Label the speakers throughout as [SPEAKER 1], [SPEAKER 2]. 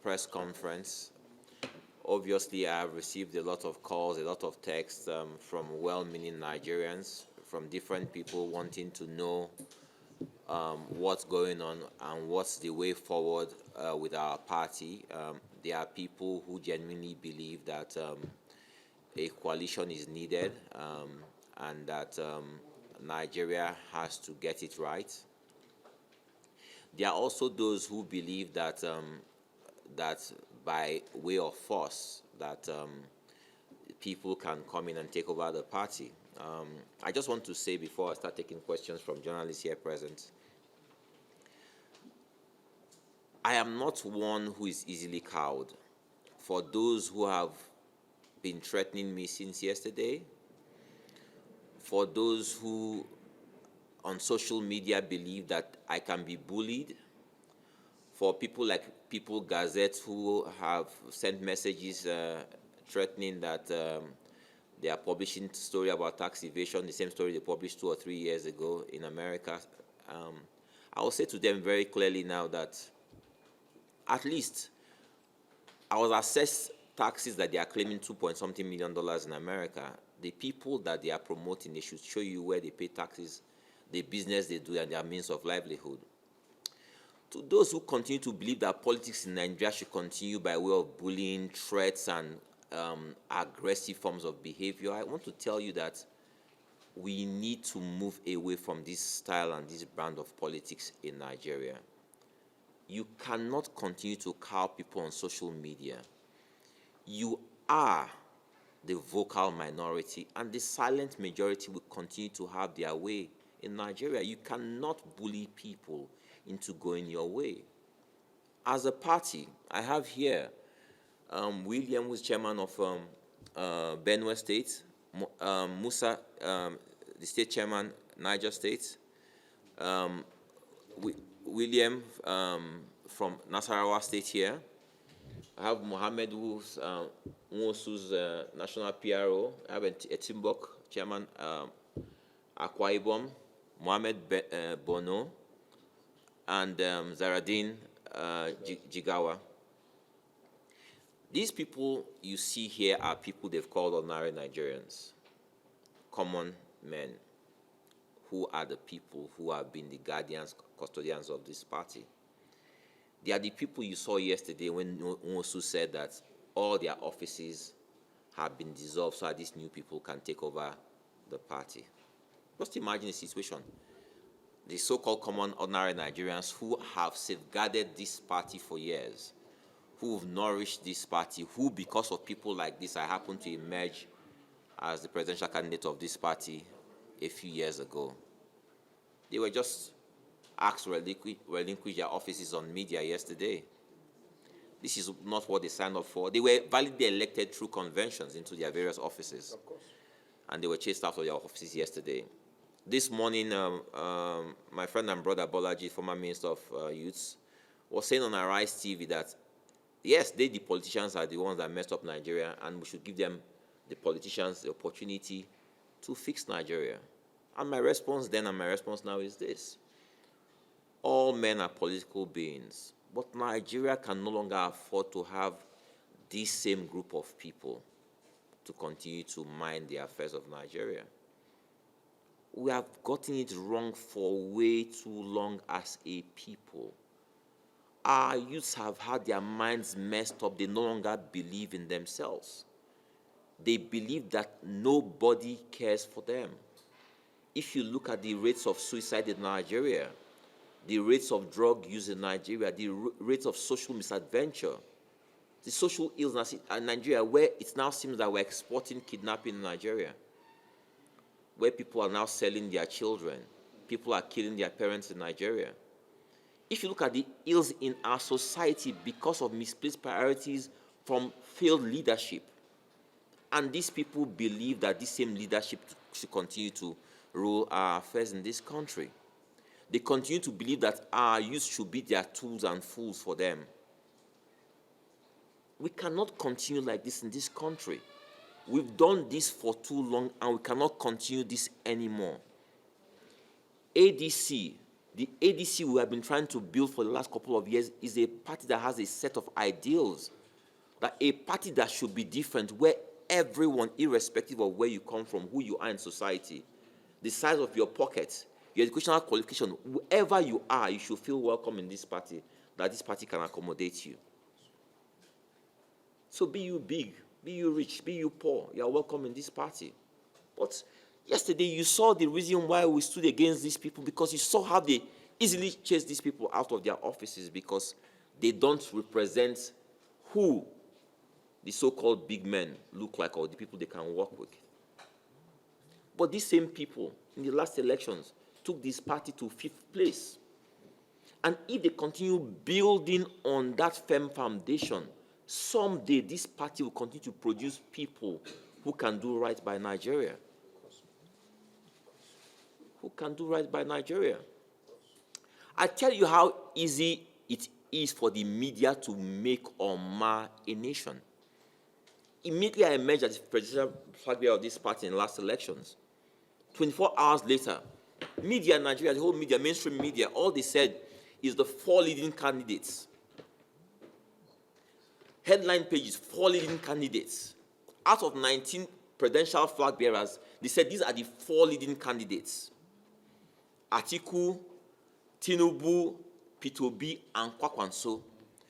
[SPEAKER 1] Press conference. Obviously, I have received a lot of calls, a lot of texts from well-meaning Nigerians, from different people wanting to know what's going on and what's the way forward with our party. There are people who genuinely believe that a coalition is needed and that Nigeria has to get it right. There are also those who believe that that by way of force that people can come in and take over the party. I just want to say before I start taking questions from journalists here present, I am not one who is easily cowed. For those who have been threatening me since yesterday, for those who on social media believe that I can be bullied, for people like People Gazette who have sent messages threatening that they are publishing story about tax evasion, the same story they published 2 or 3 years ago in America. I will say to them very clearly now that at least I was assessed taxes that they are claiming $2 million in America. The people that they are promoting, they should show you where they pay taxes, the business they do, and their means of livelihood. To those who continue to believe that politics in Nigeria should continue by way of bullying, threats, and aggressive forms of behavior, I want to tell you that we need to move away from this style and this brand of politics in Nigeria. You cannot continue to cow people on social media. You are the vocal minority, and the silent majority will continue to have their way in Nigeria. You cannot bully people into going your way. As a party, I have here William, who's chairman of Benue State, Musa, the state chairman, Niger State, William from Nasarawa State here. I have Mohammed, who's Nwosu's national PRO. I have Etimbok, chairman, Akwa Ibom, Mohammed Bono, and Zaradin Jigawa. These people you see here are people they've called ordinary Nigerians, common men, who are the people who have been the guardians, custodians of this party. They are the people you saw yesterday when Nwosu said that all their offices have been dissolved so that these new people can take over the party. Just imagine the situation. The so-called common ordinary Nigerians who have safeguarded this party for years, who have nourished this party, who, because of people like this, I happened to emerge as the presidential candidate of this party a few years ago. They were just asked to relinquish their offices on media yesterday. This is not what they signed up for. They were validly elected through conventions into their various offices. Of course. And they were chased out of their offices yesterday. This morning, my friend and brother Bolaji, former Minister of Youth, was saying on Arise TV that, yes, the politicians are the ones that messed up Nigeria, and we should give them, the politicians, the opportunity to fix Nigeria. And my response then and my response now is this. All men are political beings, but Nigeria can no longer afford to have this same group of people to continue to mind the affairs of Nigeria. We have gotten it wrong for way too long as a people. Our youths have had their minds messed up. They no longer believe in themselves. They believe that nobody cares for them. If you look at the rates of suicide in Nigeria, the rates of drug use in Nigeria, the rates of social misadventure, the social illness in Nigeria, where it now seems that we're exporting kidnapping in Nigeria, where people are now selling their children, people are killing their parents in Nigeria. If you look at the ills in our society because of misplaced priorities from failed leadership, and these people believe that this same leadership should continue to rule our affairs in this country. They continue to believe that our youth should be their tools and fools for them. We cannot continue like this in this country. We've done this for too long, and we cannot continue this anymore. ADC, The ADC we have been trying to build for the last couple of years is a party that has a set of ideals, that a party that should be different, where everyone, irrespective of where you come from, who you are in society, the size of your pocket, your educational qualification, whoever you are, you should feel welcome in this party, that this party can accommodate you. So be you big, be you rich, be you poor, you are welcome in this party. But yesterday you saw the reason why we stood against these people, because you saw how they easily chase these people out of their offices because they don't represent who the so-called big men look like, or the people they can work with. But these same people in the last elections took this party to 5th place. And if they continue building on that firm foundation, someday this party will continue to produce people who can do right by Nigeria. Who can do right by Nigeria. I tell you how easy it is for the media to make or mar a nation. Immediately I emerged as the presidential flag bearer of this party in the last elections. 24 hours later, media in Nigeria, the whole media, mainstream media, all they said is the 4 leading candidates. Headline pages, 4 leading candidates. Out of 19 presidential flag bearers, they said these are the 4 leading candidates. Atiku, Tinubu, P2B, and Kwakwanso.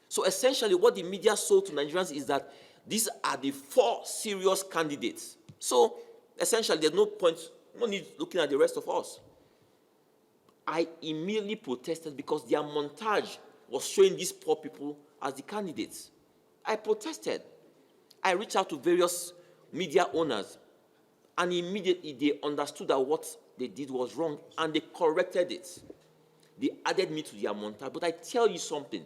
[SPEAKER 1] So essentially what the media sold to Nigerians is that these are the 4 serious candidates. So essentially there's no point, no need looking at the rest of us. I immediately protested because their montage was showing these poor people as the candidates. I protested. I reached out to various media owners, and immediately they understood that what they did was wrong, and they corrected it. They added me to their montage. But I tell you something,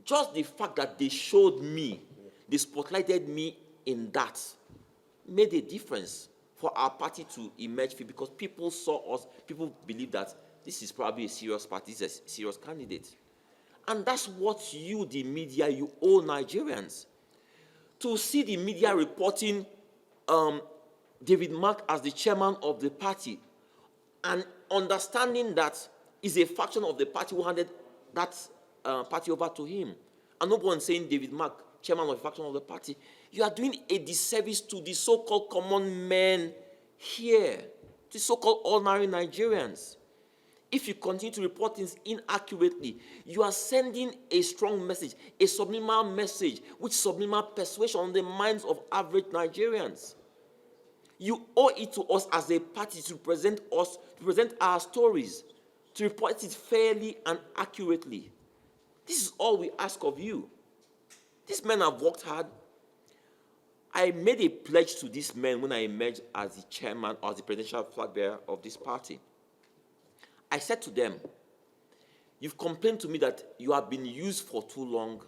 [SPEAKER 1] just the fact that they showed me, they spotlighted me in that, made a difference for our party to emerge, because people saw us, people believed that this is probably a serious party, this is a serious candidate. And that's what you, the media, you owe Nigerians. To see the media reporting David Mark as the chairman of the party, and understanding that is a faction of the party who handed that party over to him. And no one saying David Mark, chairman of a faction of the party. You are doing a disservice to the so-called common men here, the so-called ordinary Nigerians. If you continue to report things inaccurately, you are sending a strong message, a subliminal message, with subliminal persuasion on the minds of average Nigerians. You owe it to us as a party to present us, to present our stories, to report it fairly and accurately. This is all we ask of you. These men have worked hard. I made a pledge to these men when I emerged as the chairman or the presidential flag bearer of this party. I said to them, you've complained to me that you have been used for too long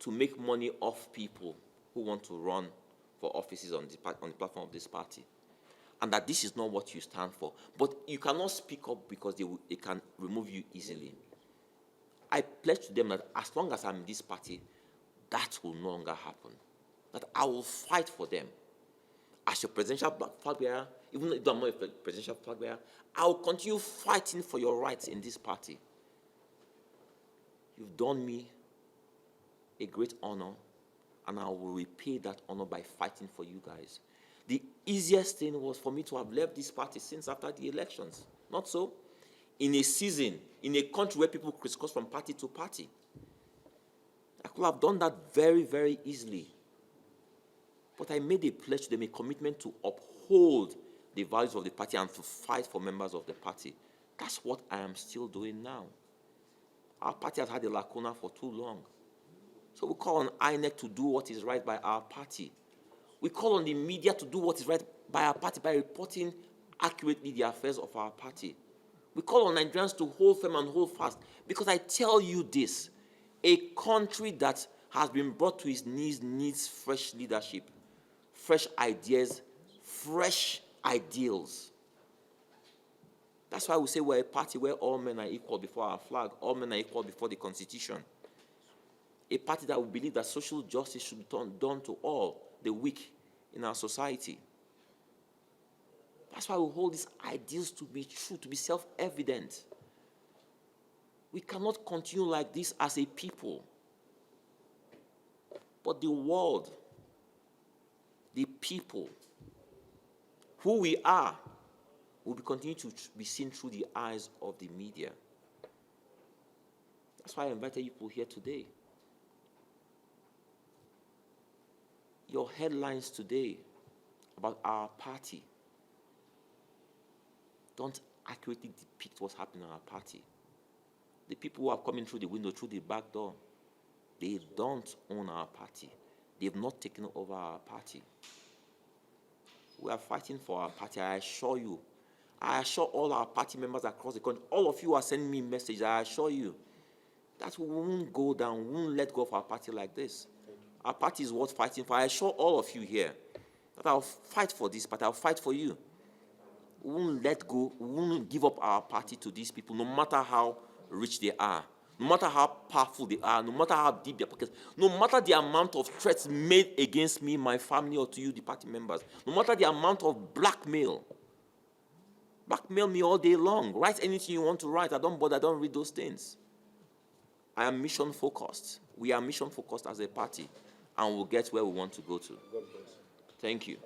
[SPEAKER 1] to make money off people who want to run for offices on the platform of this party, and that this is not what you stand for. But you cannot speak up because they can remove you easily. I pledged to them that as long as I'm in this party, that will no longer happen. That I will fight for them. As your presidential flag bearer, even though I'm not a presidential flag bearer, I will continue fighting for your rights in this party. You've done me a great honor, and I will repay that honor by fighting for you guys. The easiest thing was for me to have left this party since after the elections. Not so? In a season, in a country where people crisscross from party to party. I could have done that very, very easily. But I made a pledge to them, a commitment to uphold the values of the party and to fight for members of the party. That's what I am still doing now. Our party has had a lacuna for too long. So we call on INEC to do what is right by our party. We call on the media to do what is right by our party by reporting accurately the affairs of our party. We call on Nigerians to hold firm and hold fast, because I tell you this, a country that has been brought to its knees needs fresh leadership, fresh ideas, fresh ideals. That's why we say we're a party where all men are equal before our flag, all men are equal before the Constitution. A party that will believe that social justice should be done to all the weak in our society. That's why we hold these ideals to be true, to be self-evident. We cannot continue like this as a people. But the world, the people, who we are, will be continue to be seen through the eyes of the media. That's why I invited you people here today. Your headlines today about our party don't accurately depict what's happening in our party. The people who are coming through the window, through the back door, they don't own our party. They've not taken over our party. We are fighting for our party, I assure you. I assure all our party members across the country, all of you are sending me messages, I assure you, that we won't go down, we won't let go of our party like this. Our party is worth fighting for. I assure all of you here that I'll fight for this party, I'll fight for you. We won't let go, we won't give up our party to these people, no matter how rich they are, no matter how powerful they are, no matter how deep their pockets, no matter the amount of threats made against me, my family, or to you, the party members, no matter the amount of blackmail me all day long. Write anything you want to write. I don't bother, I don't read those things. I am mission focused. We are mission focused as a party, and we'll get where we want to go to. Thank you.